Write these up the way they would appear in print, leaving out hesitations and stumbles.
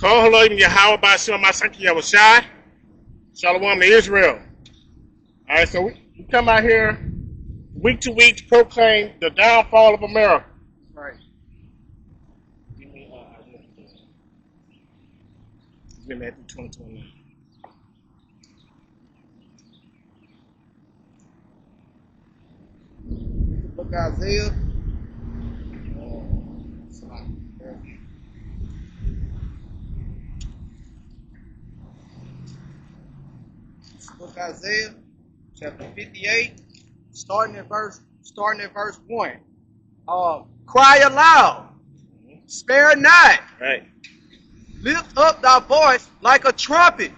Call Haloim Yahweh Ba'Shem Masaki Yahushai. Shalom to Israel. All right, so we come out here week to week to proclaim the downfall of America. Right. Give me Matthew 20:29. Book of Isaiah. Book of Isaiah, chapter 58, starting at verse 1. Cry aloud, spare not. Right. Lift up thy voice like a trumpet,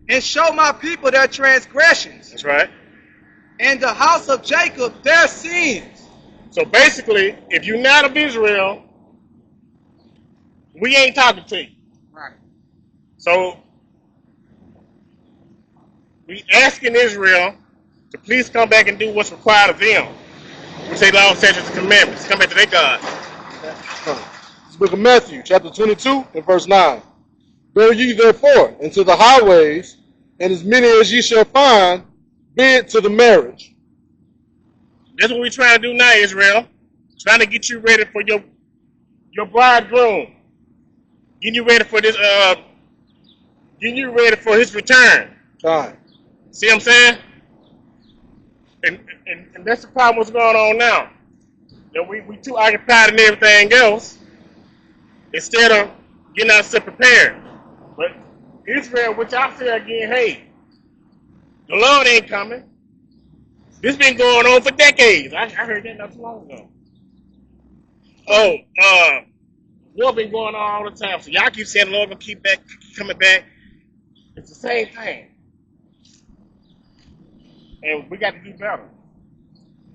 and show my people their transgressions. That's right. And the house of Jacob their sins. So basically, if you're not of Israel, we ain't talking to you. Right. So we asking Israel to please come back and do what's required of them. We say law, statutes, and commandments. Come back to their God. It's the book of Matthew, chapter 22, and verse 9. Go ye therefore into the highways, and as many as ye shall find, bid to the marriage. That's what we're trying to do now, Israel. Trying to get you ready for your bridegroom. Getting you ready for this. Getting you ready for his return. Time. See what I'm saying? And that's the problem. What's going on now? That we too occupied in everything else instead of getting ourselves prepared. But Israel, which I say again, hey, the Lord ain't coming. This been going on for decades. I heard that not too long ago. War been going on all the time. So y'all keep saying the Lord gonna keep coming back. It's the same thing. And we got to do better.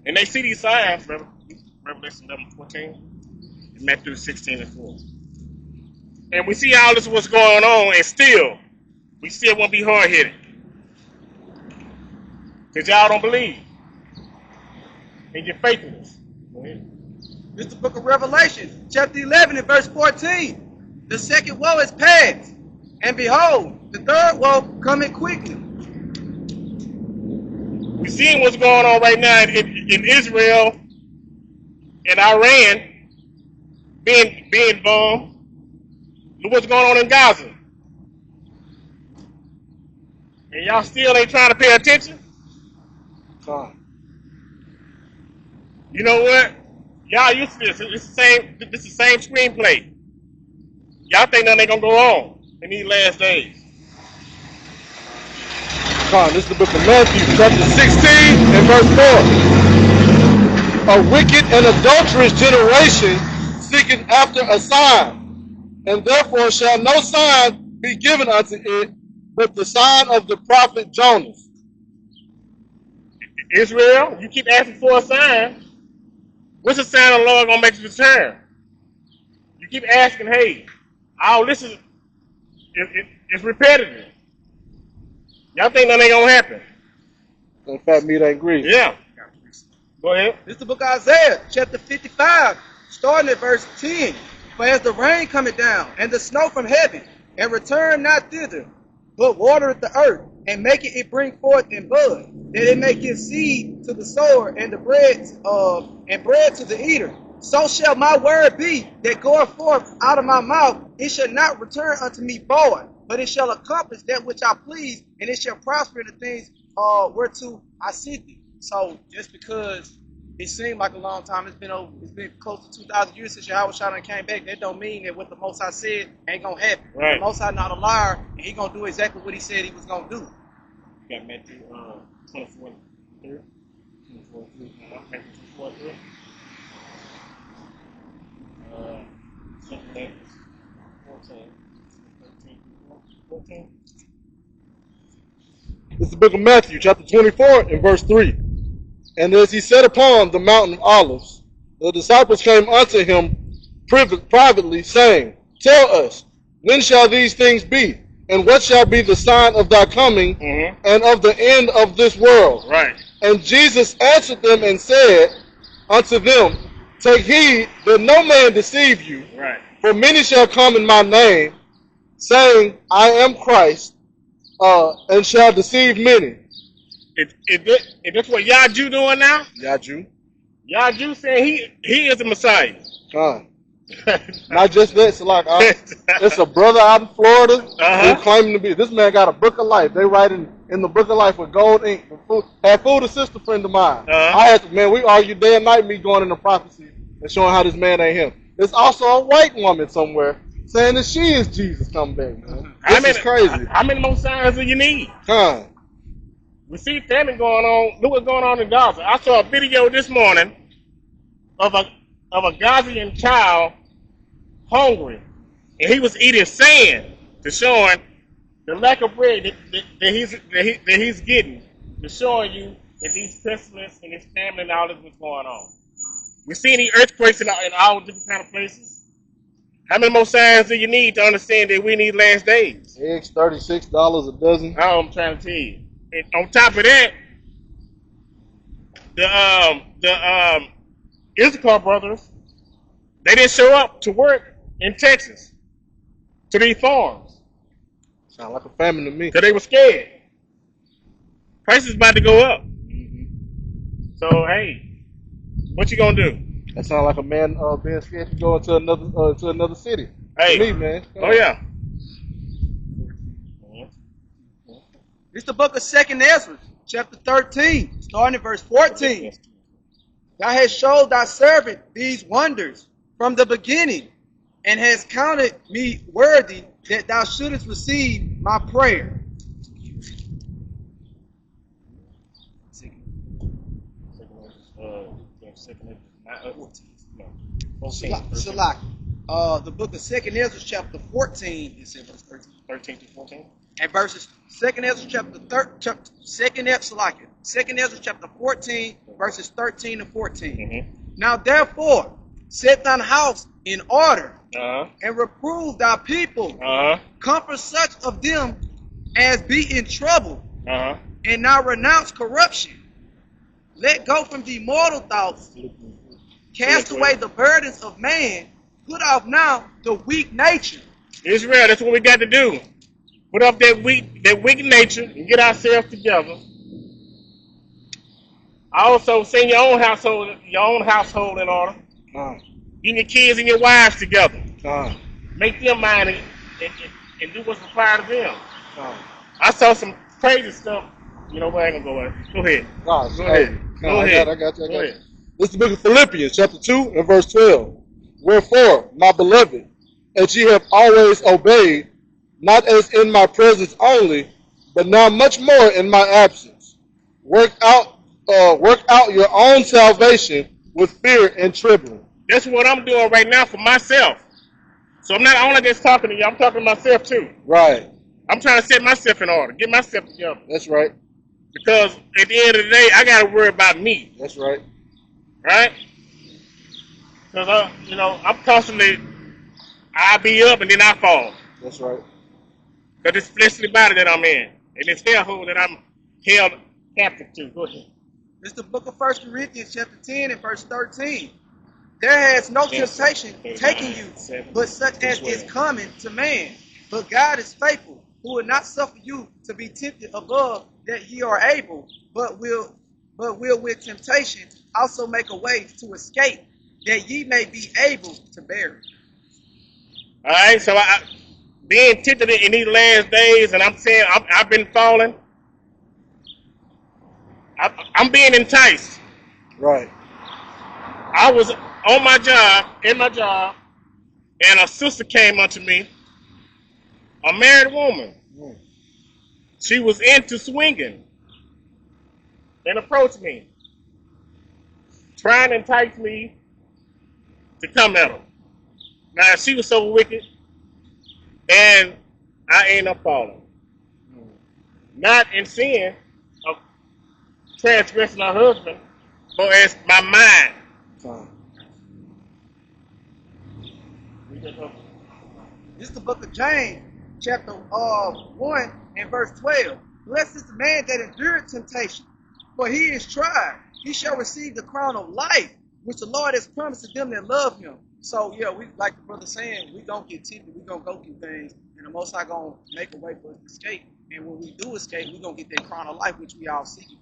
And they see these signs, Revelation 11:14, and Matthew 16:4. And we see all this what's going on, and we still won't be hard-headed. Because y'all don't believe in your faithfulness. Go ahead. This is the book of Revelation, chapter 11 and verse 14. The second woe is past, and behold, the third woe coming quickly. We're seeing what's going on right now in Israel and Iran being bombed. Look what's going on in Gaza. And y'all still ain't trying to pay attention? You know what? Y'all used to this. This is the same screenplay. Y'all think nothing ain't gonna go on in these last days. This is the book of Matthew, chapter 16, and verse 4. A wicked and adulterous generation seeketh after a sign, and therefore shall no sign be given unto it, but the sign of the prophet Jonas. Israel, you keep asking for a sign. What's the sign of the Lord gonna make you return? You keep asking, hey, all this is it's repetitive. Y'all think nothing ain't gonna happen? In fact, meat ain't grease. Yeah. Go ahead. This is the book of Isaiah, chapter 55, starting at verse 10. For as the rain cometh down, and the snow from heaven, and return not thither, but watereth the earth, and maketh it bring forth in bud, that it may give seed to the sower, and the bread to the eater. So shall my word be that goeth forth out of my mouth. It shall not return unto me void, but it shall accomplish that which I please, and it shall prosper in the things whereto I sent it. So just because it seemed like a long time, it's been close to 2,000 years since Yahweh Shai came back, that don't mean that what the Most High said ain't gonna happen. Right. The Most High not a liar, and he gonna do exactly what he said he was gonna do. You got Matthew 24:3. Matthew 24:3. Something 14. This is the book of Matthew, chapter 24, and verse 3. And as he sat upon the mountain of Olives, the disciples came unto him privately, saying, Tell us, when shall these things be? And what shall be the sign of thy coming and of the end of this world? Right. And Jesus answered them and said unto them, Take heed that no man deceive you. Right. For many shall come in my name, saying, I am Christ, and shall deceive many. Is this what Yaju doing now? Yaju. Yaju saying he is the Messiah. Not just that, so like it's a brother out in Florida who claiming to be. This man got a book of life. They writing in the book of life with gold ink. Had fooled a sister friend of mine. I had to, man, we argued day and night, me going into prophecy and showing how this man ain't him. There's also a white woman somewhere saying that she is Jesus come back. Man. This is crazy. How many more signs do you need? We see famine going on. Look what's going on in Gaza. I saw a video this morning of a Ghazian child hungry, and he was eating sand to showing the lack of bread that he's getting, to showing you that these pestilence and his family and all this was going on. We see any earthquakes in all different kind of places. How many more signs do you need to understand that we need last days? Eggs $36 a dozen. I'm trying to tell you. And on top of that, the Issachar brothers, they didn't show up to work in Texas to these farms. Sound like a famine to me. Because they were scared. Prices about to go up. So hey, what you gonna do? That sound like a man being scared to go into another city. Hey, to me, man. Oh yeah. It's the book of 2nd Ezra, chapter 13, starting at verse 14. Thou hast showed thy servant these wonders from the beginning, and hast counted me worthy that thou shouldest receive my prayer. Salak. The book of 2nd Ezra, chapter 14, is in verse 13 to 14. And verses 2nd Ezra chapter 2nd Ezra chapter 14, verses 13 to 14. Now therefore, set thine house in order, and reprove thy people. Comfort such of them as be in trouble, and now renounce corruption. Let go from the mortal thoughts. Cast away the burdens of man. Put off now the weak nature. Israel, that's what we got to do. Put up that weak nature and get ourselves together. Also, send your own household in order. Get your kids and your wives together. Make them mind and do what's required of them. I saw some crazy stuff. You know what? I ain't gonna go there. Go ahead. Go ahead. I got you. This is the book of Philippians, chapter 2 and verse 12. Wherefore, my beloved, as ye have always obeyed, not as in my presence only, but now much more in my absence, work out your own salvation with fear and trembling. That's what I'm doing right now for myself. So I'm not only just talking to you, I'm talking to myself too. Right. I'm trying to set myself in order, get myself together. That's right. Because at the end of the day, I got to worry about me. That's right. Right? Because I'm constantly, I be up and then I fall. That's right. Because this fleshly body that I'm in, and this hellhole that I'm held captive to. Go ahead. It's the book of 1 Corinthians chapter 10 and verse 13. There has no temptation taken you, but such as is common to man. But God is faithful, who will not suffer you to be tempted above that ye are able, but will with temptation also make a way to escape, that ye may be able to bear it. All right, so I being tempted in these last days, and I'm saying I've been falling. I'm being enticed. Right. I was in my job, and a sister came unto me, a married woman. She was into swinging and approached me, trying to entice me to come at her. Now, she was so wicked, and I ain't up falling. Not in sin of transgressing her husband, but as my mind. This is the book of James, chapter 1 and verse 12. Blessed is the man that endured temptation, for he is tried. He shall receive the crown of life, which the Lord has promised to them that love him. So, yeah, we like the brother saying, we don't get tempted. We going to go through things. And the Most High gonna make a way for us to escape. And when we do escape, we're gonna get that crown of life which we all seeking.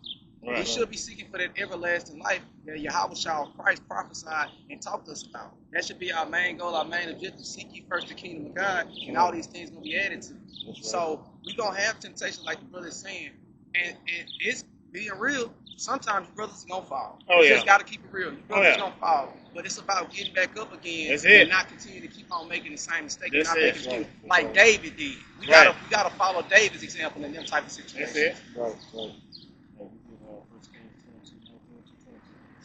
Right. We should be seeking for that everlasting life that Yahweh Shah Christ prophesied and talked to us about. That should be our main goal, our main objective. Seek ye first the kingdom of God, and all these things gonna be added to. So we're gonna have temptations like the brother is saying. And it's being real. Sometimes your brothers are gonna fall. Oh, You yeah. just gotta keep it real. Your brothers yeah. gonna fall. But it's about getting back up again That's and it. not continue to keep on making the same mistake That's and not it. making excuses like David did. We gotta follow David's example in them type of situations. That's it. Right.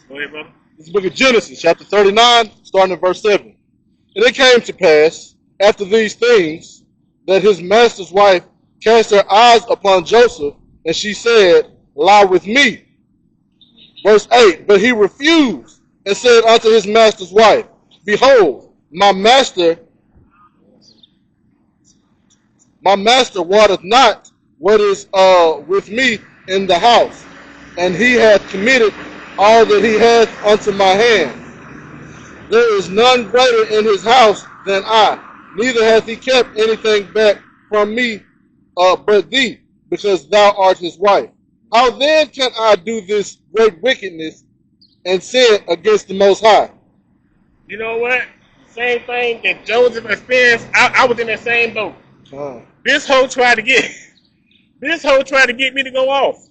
Go ahead, brother. This is the book of Genesis, chapter 39, starting at verse 7. And it came to pass, after these things, that his master's wife cast her eyes upon Joseph, and she said, Lie with me. Verse 8, but he refused, and said unto his master's wife, Behold, my master wotteth not what is with me in the house, and he hath committed all that he hath unto my hand. There is none greater in his house than I, neither hath he kept anything back from me but thee, because thou art his wife. How then can I do this great wickedness and sin against the Most High? You know what? Same thing that Joseph experienced. I was in that same boat. This hoe tried to get me to go off.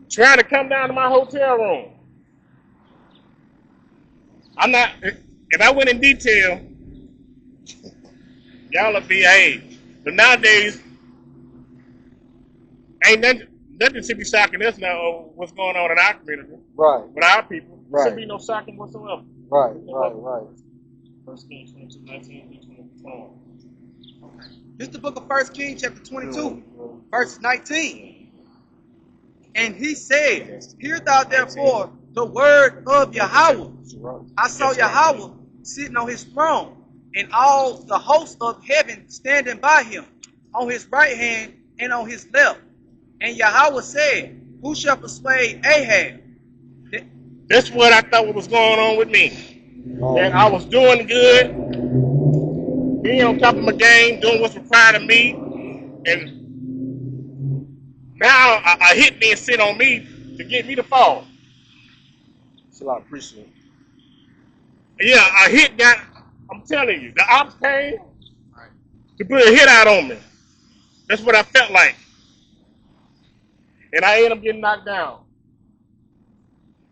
Trying to come down to my hotel room. I'm not. If I went in detail, y'all will behave. But nowadays, ain't nothing should be shocking us now. What's going on in our community? Right. With our people, Right. should be no shocking whatsoever. Right. 1 Kings 22, 19, 21. This is the book of 1 Kings, chapter 22, verse 19. And he said, Hear thou therefore the word of Yahweh. I saw Yahweh sitting on his throne, and all the hosts of heaven standing by him, on his right hand and on his left. And Yahweh said, Who shall persuade Ahab? That's what I thought was going on with me. That I was doing good, being on top of my game, doing what's required of me, and now a hit being sent on me to get me to fall. It's a lot of appreciate. Yeah, a hit got, I'm telling you, the ops came to put a hit out on me. That's what I felt like. And I ended up getting knocked down.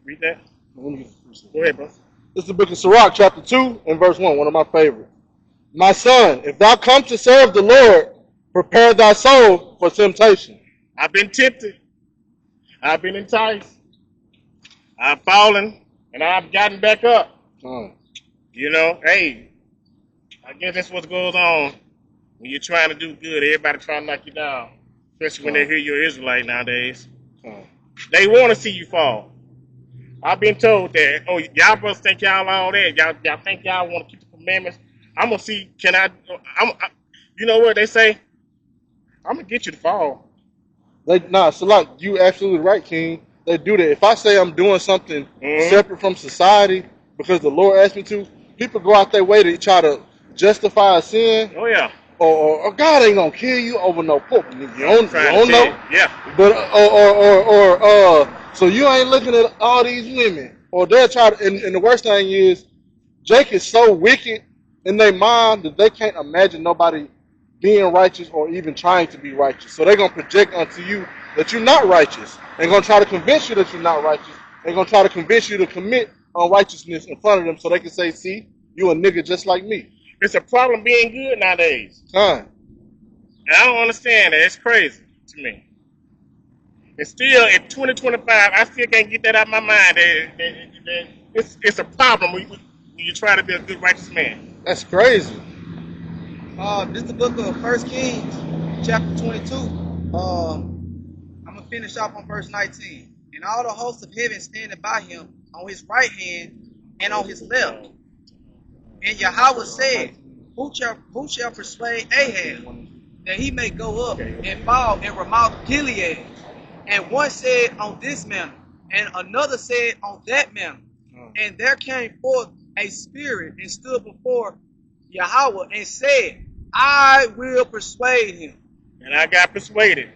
Read that. Go ahead, bro. This is the book of Sirach, chapter 2, and verse 1, one of my favorites. My son, if thou come to serve the Lord, prepare thy soul for temptation. I've been tempted. I've been enticed. I've fallen, and I've gotten back up. You know, hey, I guess that's what goes on when you're trying to do good. Everybody trying to knock you down, especially when they hear you're Israelite nowadays. They want to see you fall. I've been told that, oh, y'all brothers think y'all all that. Y'all think y'all want to keep the commandments. I'm going to see, you know what they say? I'm going to get you to fall. Salak, you absolutely right, King. They do that. If I say I'm doing something separate from society because the Lord asked me to, people go out their way to try to justify a sin. Oh, yeah. Or God ain't going to kill you over no pork. You don't know. Yeah. But, so you ain't looking at all these women. Or they'll try to, and the worst thing is, Jake is so wicked in their mind that they can't imagine nobody being righteous or even trying to be righteous. So they're going to project onto you that you're not righteous. They're going to try to convince you that you're not righteous. They're going to try to convince you to commit unrighteousness in front of them so they can say, see, you a nigga just like me. It's a problem being good nowadays. Huh. And I don't understand that. It's crazy to me. And still, in 2025, I still can't get that out of my mind. It's a problem when you try to be a good, righteous man. That's crazy. This is the book of 1 Kings, chapter 22. I'm going to finish off on verse 19. And all the hosts of heaven standing by him on his right hand and on his left. And Yahweh said, Who shall persuade Ahab that he may go up and fall in Ramoth Gilead? And one said on this manner, and another said on that manner. And there came forth a spirit and stood before Yahweh and said, I will persuade him. And I got persuaded.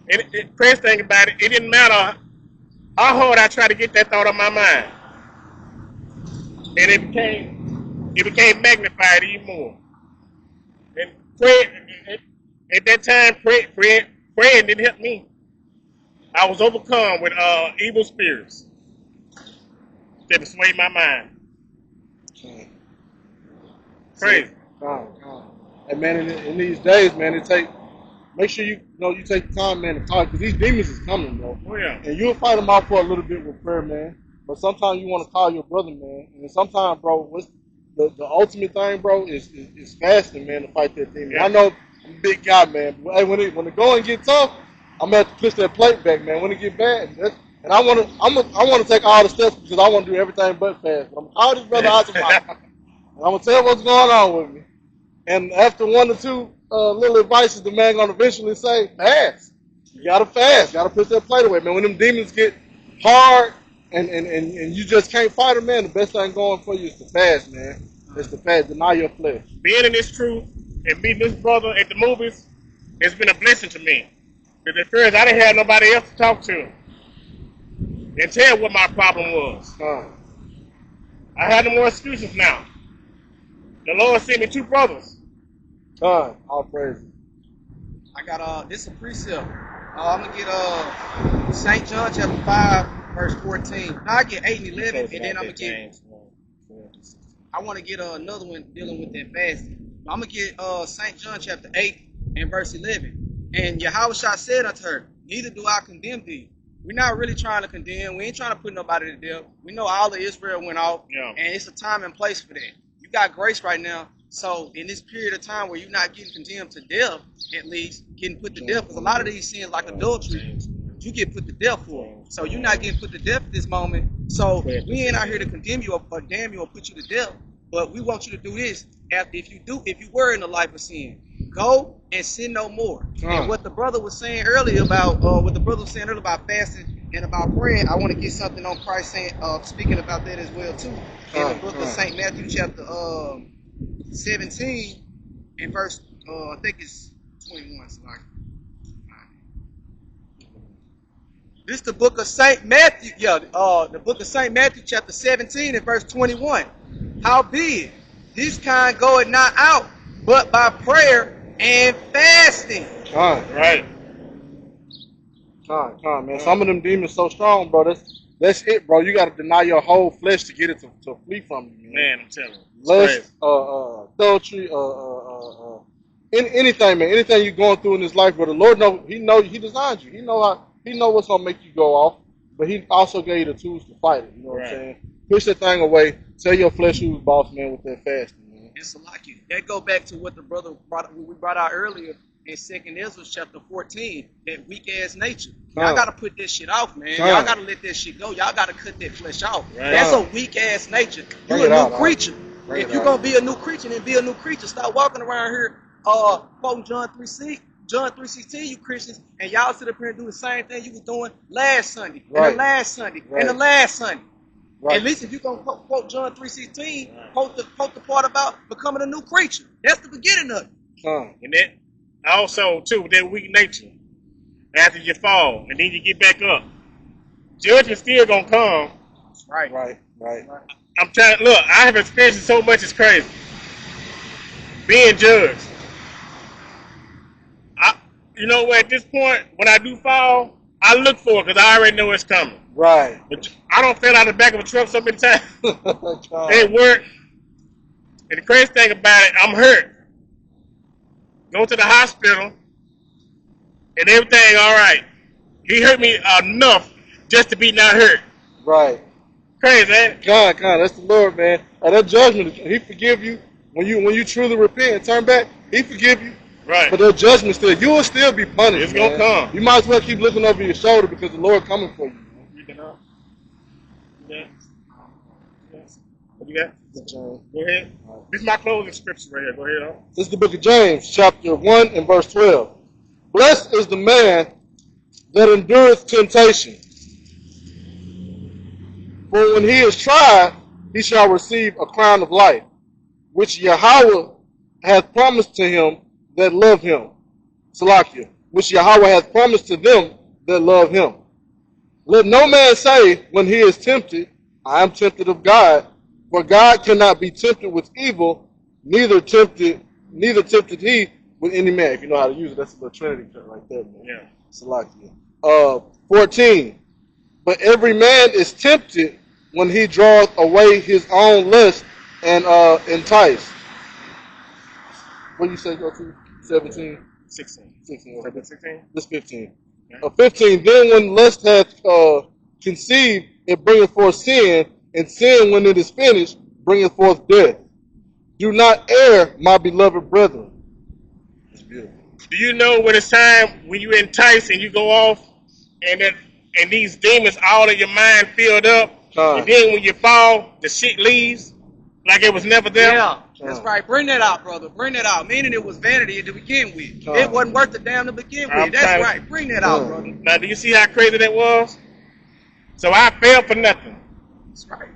And the crazy thing about it, it didn't matter how hard I tried to get that thought on my mind. And it became magnified even more. And at that time, praying didn't help me. I was overcome with evil spirits that persuade my mind. Crazy. And man, in these days, man, make sure you take time, man, to talk, because these demons is coming, bro. Oh yeah. And you'll fight them out for a little bit with prayer, man. But sometimes you want to call your brother, man. And sometimes, bro, what's the ultimate thing, bro, is fasting, man, to fight that demon. Yeah. I know I'm a big guy, man. But hey, when the going get tough, I'm gonna have to push that plate back, man. When it get bad, and I want to take all the steps because I want to do everything but fast. But I'm gonna call this brother out tomorrow, and I'm gonna tell him what's going on with me. And after one or two little advices, the man gonna eventually say, fast. You gotta fast. You gotta push that plate away, man. When them demons get hard and you just can't fight them, man, the best thing going for you is to fast, man. It's to fast. Deny your flesh. Being in this truth and meeting this brother at the movies has been a blessing to me. Because at first I didn't have nobody else to talk to and tell what my problem was. I had no more excuses now. The Lord sent me two brothers. All praise. I got this is a precept. I'm gonna get St. John chapter 5, verse 14. Now I get 8 and 11, and then I'm gonna get. I want to get another one dealing with that fasting. I'm gonna get St. John chapter 8 and verse 11. And Yahushua said unto her, neither do I condemn thee. We're not really trying to condemn. We ain't trying to put nobody to death. We know all of Israel went off, and it's a time and place for that. You got grace right now. So in this period of time where you're not getting condemned to death, at least getting put to death, because a lot of these sins like adultery, you get put to death for. So you're not getting put to death at this moment. So we ain't out here to condemn you or damn you or put you to death. But we want you to do this. If you were in the life of sin, go and sin no more. And what the brother was saying earlier about fasting and about praying, I want to get something on Christ saying, speaking about that as well too. In the book of St. Matthew chapter 17 and verse I think it's 21. This is the book of St. Matthew, the book of St. Matthew chapter 17 and verse 21. Howbeit, this kind goeth not out, but by prayer and fasting. Right. Man. Some of them demons so strong, bro. That's it, bro. You got to deny your whole flesh to get it to flee from you, man. I'm telling you. Lust, adultery, anything, man. Anything you're going through in this life, but the Lord He designed you. He know what's gonna make you go off, but He also gave you the tools to fight it. You know what I'm saying? Push that thing away. Tell your flesh who's boss, man, with that fasting, man. It's like it. That go back to what the brother we brought out earlier in 2nd Ezra chapter 14, that weak ass nature. Y'all gotta put this shit off, man. Y'all gotta let that shit go. Y'all gotta cut that flesh off. That's a weak ass nature. You a new creature. If you're gonna be a new creature, then be a new creature. Stop walking around here quoting John 3:16, you Christians, and y'all sit up here and do the same thing you was doing last Sunday, and the last Sunday, and the last Sunday. At least if you're going to quote John 3:16, quote the part about becoming a new creature. That's the beginning of it. And that also, too, that weak nature, after you fall, and then you get back up, judgment still going to come. Right. I'm trying to, look, I have experienced it so much, it's crazy. Being judged. You know what, at this point, when I do fall, I look for it because I already know it's coming. Right. I don't fell out the back of a truck so many times. It worked. And the crazy thing about it, I'm hurt. Go to the hospital, and everything all right. He hurt me enough just to be not hurt. Right. Crazy, man. God, that's the Lord, man. That judgment, He forgive you when you truly repent and turn back. He forgive you. Right. But that judgment you will still be punished. It's gonna come. You might as well keep looking over your shoulder because the Lord coming for you. Yeah. What you got? Go ahead. This is my closing scripture right here. Go ahead. This is the book of James, chapter 1 and verse 12. Blessed is the man that endureth temptation. For when he is tried, he shall receive a crown of life, which Yahweh hath promised to him that love him. Salakia, which Yahweh hath promised to them that love him. Let no man say when he is tempted, I am tempted of God, for God cannot be tempted with evil, neither tempted he with any man. If you know how to use it, that's a little Trinity cut right there, man. Yeah. Salakia. 14. But every man is tempted when he draweth away his own lust and enticed. What do you say, go to? 17? 16. 16. Okay. 16? This 15. Yeah. 15. Then when lust hath conceived, it bringeth forth sin, and sin, when it is finished, bringeth forth death. Do not err, my beloved brethren. That's beautiful. Do you know when it's time when you entice and you go off and these demons all in your mind filled up, and then when you fall, the shit leaves like it was never there? Yeah, that's right. Bring that out, brother. Bring that out. Meaning it was vanity to begin with. It wasn't worth the damn to begin with. That's right. Bring that out, brother. Now, do you see how crazy that was? So I fell for nothing. That's right.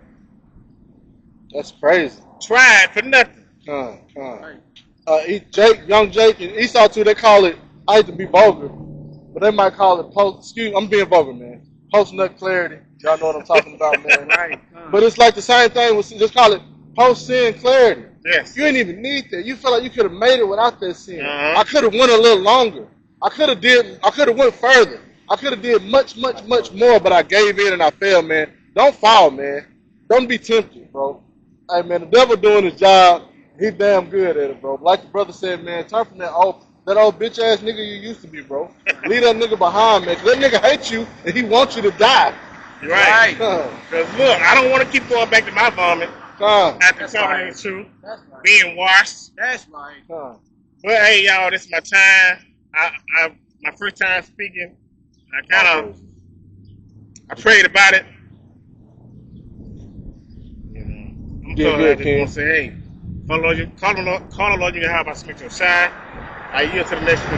That's crazy. Tried for nothing. Young Jake and Esau too, they call it, I hate to be vulgar, but they might call it I'm being vulgar, man. Post-nut clarity. Y'all know what I'm talking about, man. Right. But it's like the same thing with, just call it post-sin clarity. Yes. You didn't even need that. You feel like you could have made it without that sin. Uh-huh. I could have went a little longer. I could have went further. I could have did much more, but I gave in and I failed, man. Don't fall, man. Don't be tempted, bro. Hey, man, the devil doing his job. He damn good at it, bro. Like the brother said, man, turn from that old bitch ass nigga you used to be, bro. Leave that nigga behind, man. 'Cause that nigga hates you and he wants you to die. Right. Because look, I don't want to keep going back to my vomit after telling the truth, being washed. That's right. But hey, y'all, this is my time. My first time speaking. I prayed about it. I'm going to say, hey, call on Lord, you can have my speak to a side. I yield to the next speaker.